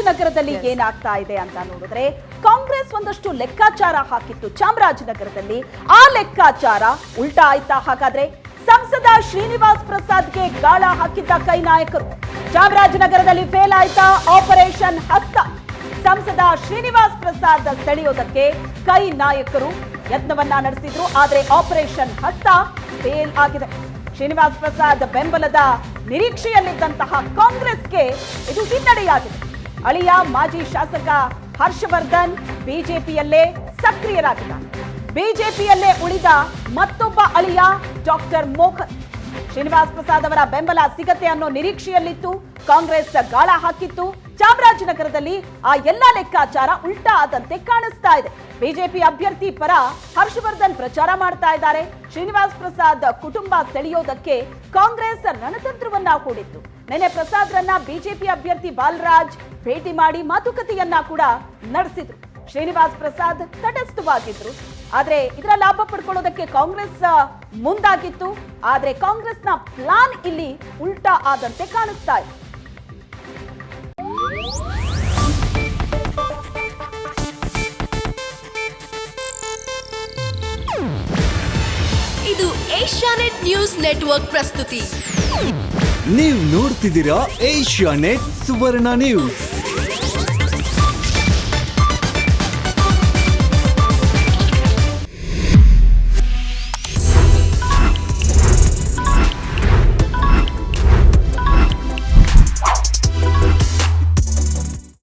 ಚಾಮರಾಜನಗರದಲ್ಲಿ ಏನಾಗ್ತಾ ಇದೆ ಅಂತ ನೋಡಿದ್ರೆ ಕಾಂಗ್ರೆಸ್ ಒಂದಷ್ಟು ಲೆಕ್ಕಾಚಾರ ಹಾಕಿತ್ತು ಚಾಮರಾಜನಗರದಲ್ಲಿ. ಆ ಲೆಕ್ಕಾಚಾರ ಉಲ್ಟಾ ಆಯ್ತಾ? ಹಾಗಾದ್ರೆ ಸಂಸದ ಶ್ರೀನಿವಾಸ್ ಪ್ರಸಾದ್ಗೆ ಗಾಳ ಹಾಕಿದ್ದ ಕೈ ನಾಯಕರು ಚಾಮರಾಜನಗರದಲ್ಲಿ ಫೇಲ್ ಆಯ್ತಾ ಆಪರೇಷನ್ ಹಸ್ತ? ಸಂಸದ ಶ್ರೀನಿವಾಸ್ ಪ್ರಸಾದ್ ಸೆಳೆಯೋದಕ್ಕೆ ಕೈ ನಾಯಕರು ಯತ್ನವನ್ನ ನಡೆಸಿದ್ರು, ಆದ್ರೆ ಆಪರೇಷನ್ ಹಸ್ತ ಫೇಲ್ ಆಗಿದೆ. ಶ್ರೀನಿವಾಸ್ ಪ್ರಸಾದ್ ಬೆಂಬಲದ ನಿರೀಕ್ಷೆಯಲ್ಲಿದ್ದಂತಹ ಕಾಂಗ್ರೆಸ್ಗೆ ಇದು ಹಿನ್ನಡೆಯಾಗಿದೆ. ಅಳಿಯ ಮಾಜಿ ಶಾಸಕ ಹರ್ಷವರ್ಧನ್ ಬಿಜೆಪಿಯಲ್ಲೇ ಸಕ್ರಿಯರಾಗಿದ್ದಾರೆ. ಬಿಜೆಪಿಯಲ್ಲೇ ಉಳಿದ ಮತ್ತೊಬ್ಬ ಅಳಿಯ ಡಾಕ್ಟರ್ ಮೋಹನ್. ಶ್ರೀನಿವಾಸ್ ಪ್ರಸಾದ್ ಅವರ ಬೆಂಬಲ ಸಿಗತ್ತೆ ಅನ್ನೋ ನಿರೀಕ್ಷೆಯಲ್ಲಿತ್ತು, ಕಾಂಗ್ರೆಸ್ ಗಾಳ ಹಾಕಿತ್ತು. ಚಾಮರಾಜನಗರದಲ್ಲಿ ಆ ಎಲ್ಲ ಲೆಕ್ಕಾಚಾರ ಉಲ್ಟಾ ಆದಂತೆ ಕಾಣಿಸ್ತಾ ಇದೆ. ಬಿಜೆಪಿ ಅಭ್ಯರ್ಥಿ ಪರ ಹರ್ಷವರ್ಧನ್ ಪ್ರಚಾರ ಮಾಡ್ತಾ ಇದ್ದಾರೆ. ಶ್ರೀನಿವಾಸ್ ಪ್ರಸಾದ್ ಕುಟುಂಬ ಸೆಳೆಯೋದಕ್ಕೆ ಕಾಂಗ್ರೆಸ್ ರಣತಂತ್ರವನ್ನ ಹೂಡಿತ್ತು. ನೆನೆ ಪ್ರಸಾದ್ರನ್ನ ಬಿಜೆಪಿ ಅಭ್ಯರ್ಥಿ ಬಾಲರಾಜ್ ಭೇಟಿ ಮಾಡಿ ಮಾತುಕತೆಯನ್ನ ಕೂಡ ನಡೆಸಿದ್ರು. ಶ್ರೀನಿವಾಸ್ ಪ್ರಸಾದ್ ತಟಸ್ಥವಾಗಿದ್ರು, ಆದ್ರೆ ಇದರ ಲಾಭ ಪಡ್ಕೊಳ್ಳೋದಕ್ಕೆ ಕಾಂಗ್ರೆಸ್ ಮುಂದಾಗಿತ್ತು. ಆದ್ರೆ ಕಾಂಗ್ರೆಸ್ನ ಪ್ಲಾನ್ ಇಲ್ಲಿ ಉಲ್ಟಾ ಆದಂತೆ ಕಾಣಿಸ್ತಾ ಇದೆ. ಇದು ಏಷ್ಯಾನೆಟ್ ನ್ಯೂಸ್ ನೆಟ್ವರ್ಕ್ ಪ್ರಸ್ತುತಿ. ನೀವು ನೋಡ್ತಿದ್ದೀರಾ ಏಷ್ಯಾನೆಟ್ ಸುವರ್ಣ ನ್ಯೂಸ್.